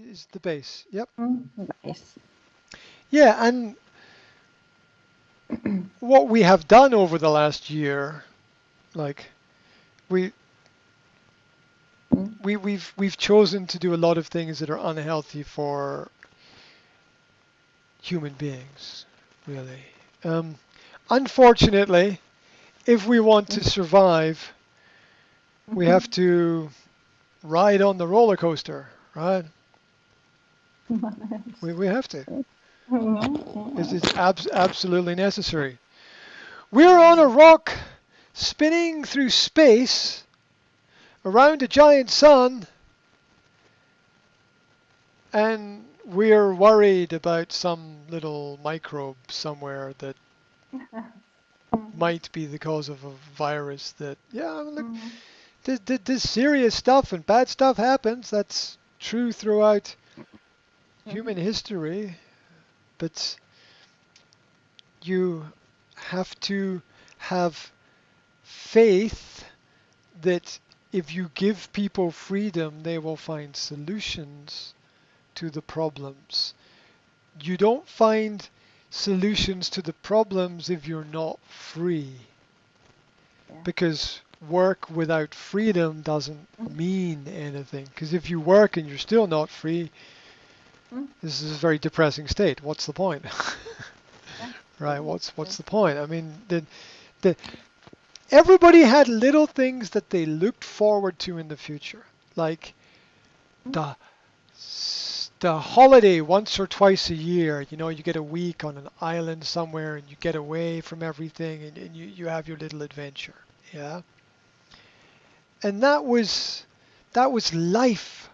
is the base. Yep. Nice. Yeah, and what we have done over the last year, like we we've chosen to do a lot of things that are unhealthy for human beings, really. Unfortunately, if we want to survive, we have to ride on the roller coaster, right? We have to. It's absolutely necessary. We're on a rock spinning through space around a giant sun, and we're worried about some little microbe somewhere that might be the cause of a virus that, yeah, look, this serious stuff and bad stuff happens. That's true throughout human history, but you have to have faith that if you give people freedom, they will find solutions to the problems. You don't find solutions to the problems if you're not free, because work without freedom doesn't mean anything. Because if you work and you're still not free, this is a very depressing state. What's the point? Right? What's the point? I mean, the everybody had little things that they looked forward to in the future, like the holiday once or twice a year. You know, you get a week on an island somewhere and you get away from everything and you have your little adventure. Yeah. And that was life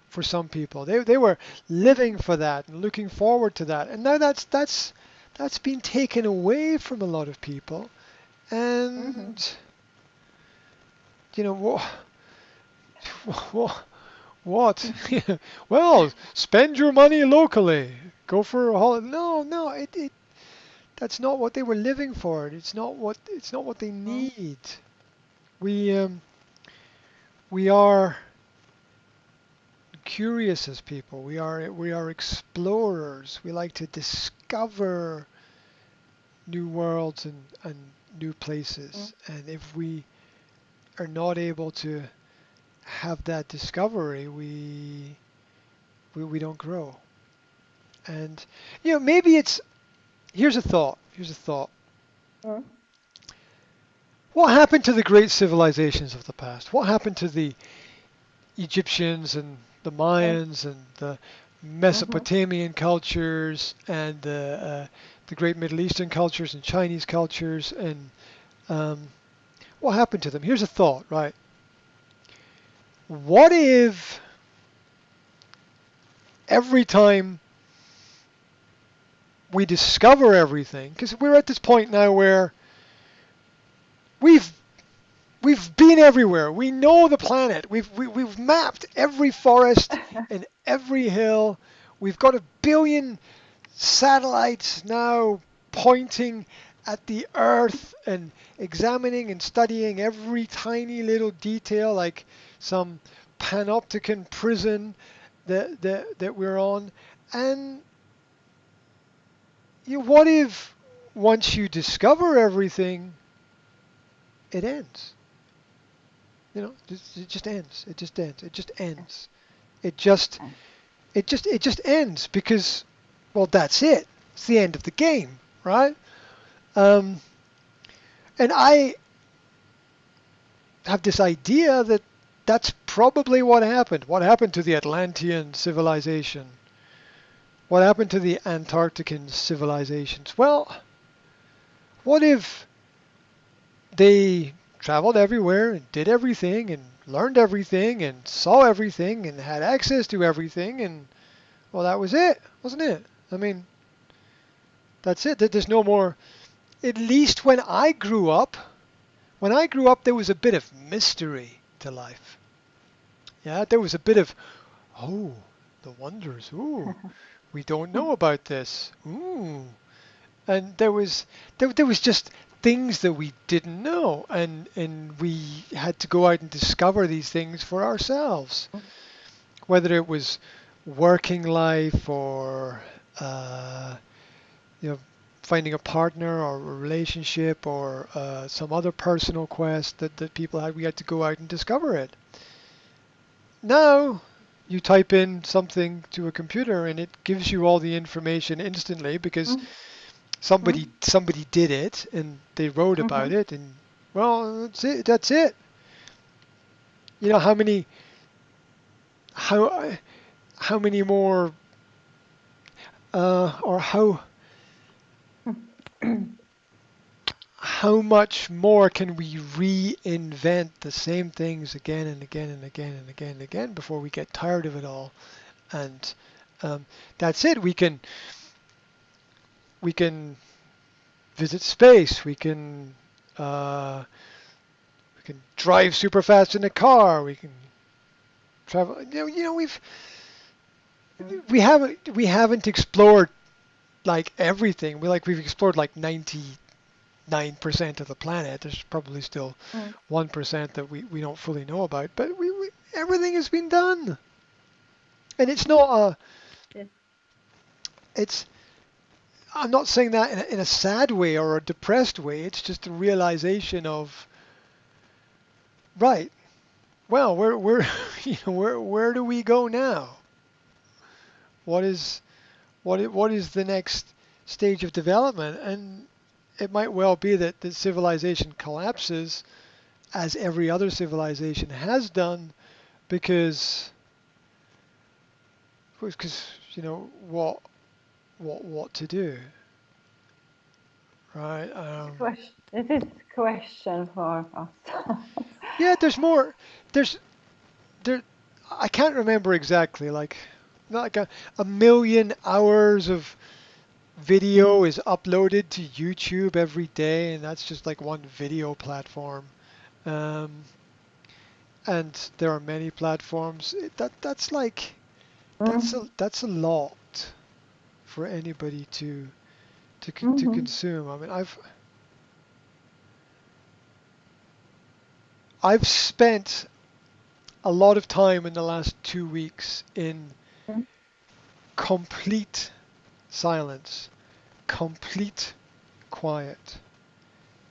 for some people. They were living for that and looking forward to that. And now that's been taken away from a lot of people. And you know what? Well, spend your money locally. Go for a holiday. No, it that's not what they were living for. It's not what they need. We are curious as people. We are explorers. We like to discover new worlds and new places. And if we are not able to have that discovery, we don't grow. And you know, maybe it's here's a thought. What happened to the great civilizations of the past? What happened to the Egyptians and the Mayans and the Mesopotamian cultures and the great Middle Eastern cultures and Chinese cultures, and what happened to them? Here's a thought, right? What if every time we discover everything, because we're at this point now where we've been everywhere. We know the planet. We've mapped every forest and every hill. We've got 1 billion satellites now pointing at the Earth and examining and studying every tiny little detail, like some panopticon prison that we're on. And what if once you discover everything, it ends? You know, it just ends. It just ends. It just ends. It just ends because, well, that's it. It's the end of the game, right? And I have this idea that that's probably what happened. What happened to the Atlantean civilization? What happened to the Antarctican civilizations? Well, what if they traveled everywhere and did everything and learned everything and saw everything and had access to everything, and well, that was it, wasn't it? I mean, that's it. There's no more. At least when I grew up, there was a bit of mystery to life. Yeah, there was a bit of, oh, the wonders. Ooh, we don't know about this. Ooh, and there was just things that we didn't know, and we had to go out and discover these things for ourselves. Whether it was working life or you know, finding a partner or a relationship or some other personal quest that people had. We had to go out and discover it. Now you type in something to a computer and it gives you all the information instantly because somebody did it and they wrote about it, and well, that's it. That's it. You know how many more or how much more can we reinvent the same things again and again and again and again and again before we get tired of it all? And that's it. We can visit space. We can drive super fast in a car. We can travel. We haven't explored like everything. We've explored like 99% of the planet. There's probably still 1% that we don't fully know about, but everything has been done. And it's not I'm not saying that in a sad way or a depressed way. It's just a realization of, right, well, where do we go now? What is the next stage of development? And it might well be that the civilization collapses, as every other civilization has done, because what to do, right? This is a question for us. Yeah, there's more. There. I can't remember exactly. Like a million hours of video is uploaded to YouTube every day, and that's just like one video platform. Um, and there are many platforms. That's a lot for anybody to consume. I mean, I've spent a lot of time in the last 2 weeks in complete silence, complete quiet.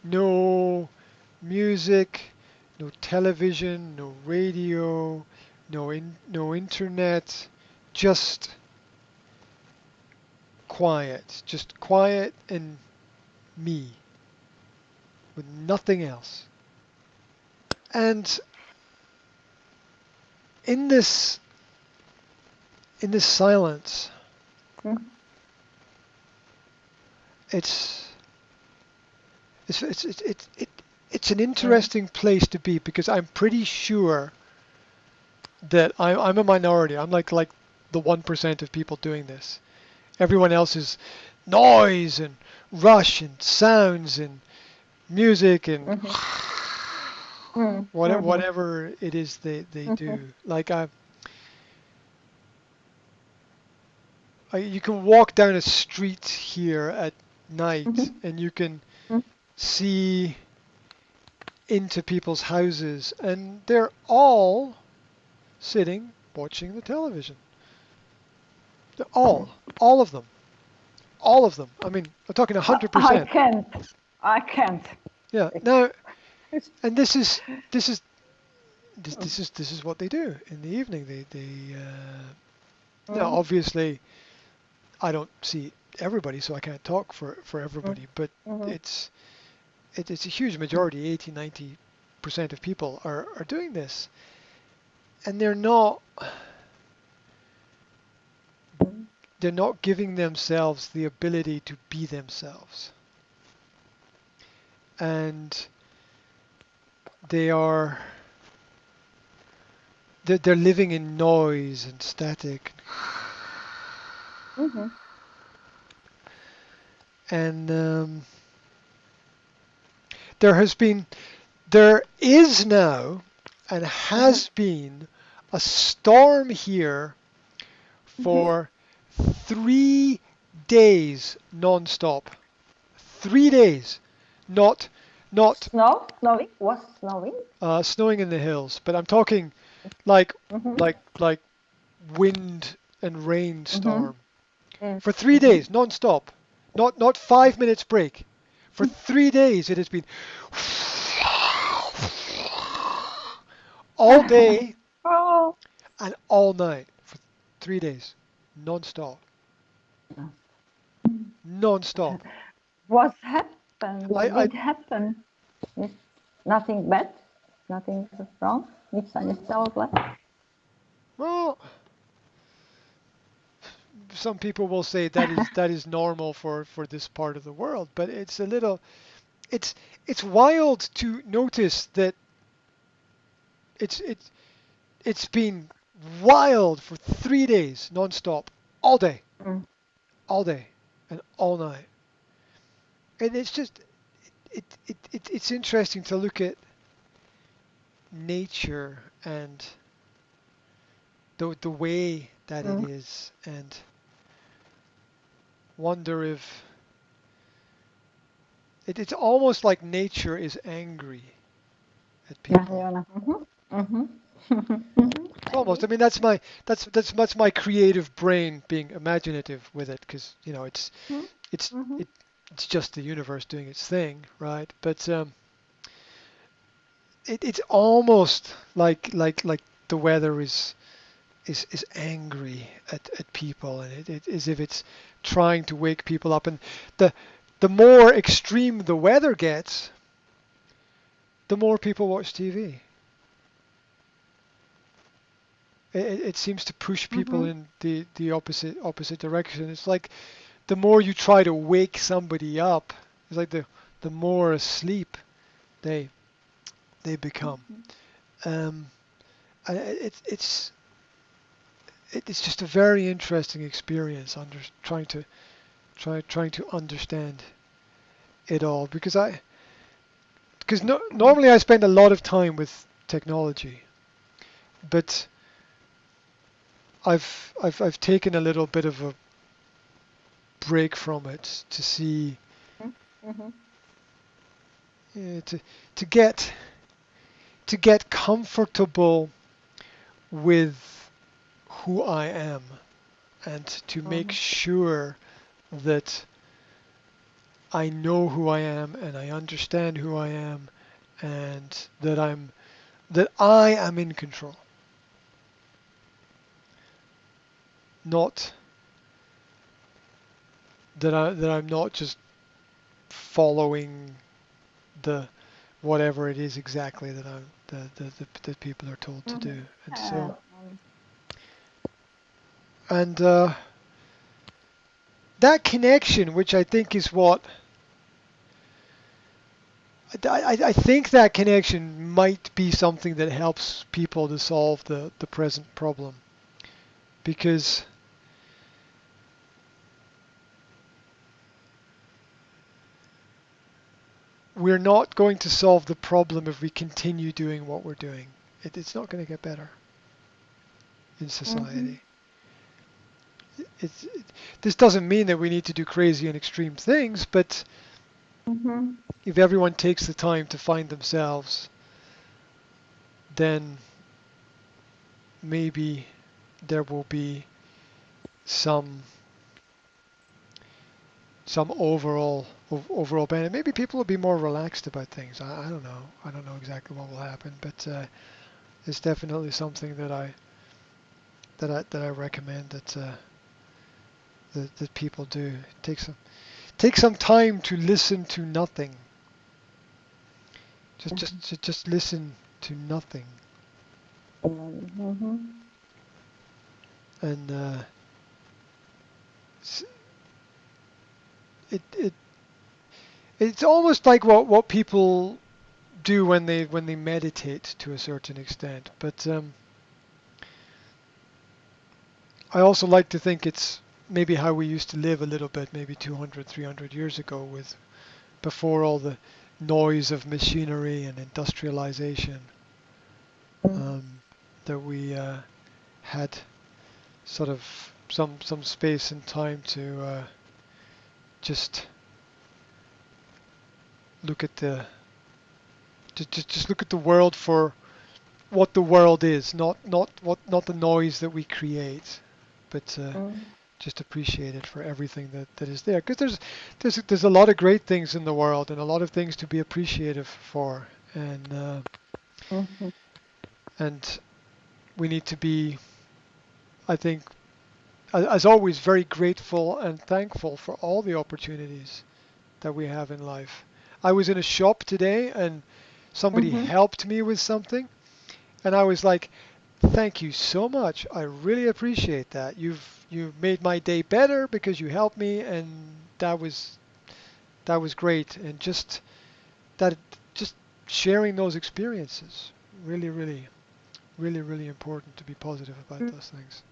No music, no television, no radio, no internet, just quiet and me, with nothing else. And in this silence, it's an interesting place to be, because I'm pretty sure that I'm a minority. I'm like the 1% of people doing this. Everyone else is noise and rush and sounds and music and whatever it is they do. Like you can walk down a street here at night and you can see into people's houses, and they're all sitting watching the television. They're all of them. All of them. I mean, I'm talking 100%. I can't. Yeah. Now, and this is what they do in the evening. Now, obviously, I don't see everybody, so I can't talk for everybody. But it's a huge majority. 80-90% of people are doing this, and they're not giving themselves the ability to be themselves. And they're living in noise and static. And there is now and has been a storm here for 3 days non-stop. 3 days. Not Snowing? Was snowing? Snowing in the hills, but I'm talking like wind and rainstorm Yes. for 3 days non-stop, not 5 minutes break. For 3 days it has been all day Oh. and all night for 3 days non-stop, non-stop. What happened? What I did happen? It's nothing bad. Nothing wrong. Nic se nestalo zle. well, some people will say that is normal for this part of the world, but it's a little it's wild to notice that it's it's it's been wild for 3 days non-stop, all day, Mm. all day, and all night. And it's just it's interesting to look at nature and the way that it Mm. is, and wonder if it's almost like nature is angry at Ja, people. Joona. Mhm. It's almost. I mean, that's my creative brain being imaginative with it, because it's Mhm. it's just the universe doing its thing, right? But it's almost like the weather is angry at people, and it as if it's trying to wake people up. And the the more extreme the weather gets, the more people watch TV. It seems to push people Mhm. in the opposite direction. It's like the more you try to wake somebody up, it's like the more asleep they they become. Um, and it's just a very interesting experience trying to understand it all, because normally I spend a lot of time with technology, but I've taken a little bit of a break from it to see Mhm. uh, to to get to get comfortable with who I am, and to make Mhm. sure that I know who I am and I understand who I am, and that I am in control, not that I'm not just following the whatever it is exactly that that people are told to Mhm. do. And Yeah. so and that connection, which I think is what I think that connection might be something that helps people to solve the present problem, because we're not going to solve the problem if we continue doing what we're doing. It's not going to get better in Mhm. society. This doesn't mean that we need to do crazy and extreme things, but Mhm. if everyone takes the time to find themselves, then maybe there will be some some overall benefit. Maybe people will be more relaxed about things. I don't know. I don't know exactly what will happen, but it's definitely something that I recommend that people do. Take some time to listen to nothing. Just listen to nothing, Mhm. and s- it it's almost like what people do when they meditate to a certain extent. But I also like to think it's maybe how we used to live a little bit, maybe 200, 300 years ago, with before all the noise of machinery and industrialization, Mhm. um, that we had sort of some space and time to just look at the just look at the world for what the world is, not the noise that we create. but Mm. just appreciate it for everything that is there. Because there's a lot of great things in the world and a lot of things to be appreciative for, Mhm. and we need to be, I think, as always, very grateful and thankful for all the opportunities that we have in life. I was in a shop today and somebody Mhm. helped me with something, and I was like, "Thank you so much. I really appreciate that. You've made my day better because you helped me, and that was great." And that just sharing those experiences, really, really, really, really important to be positive about those things.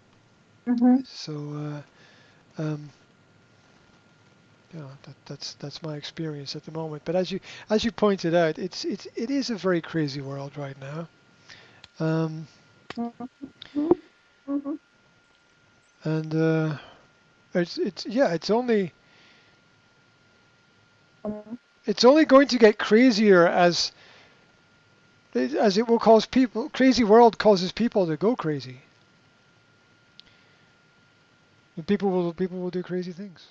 Mhm. So, that's my experience at the moment. But as you pointed out, it is a very crazy world right now. Um, Mhm. Mhm. and it's yeah, Mhm. it's only going to get crazier as it will cause people. Crazy world causes people to go crazy. And people will do crazy things.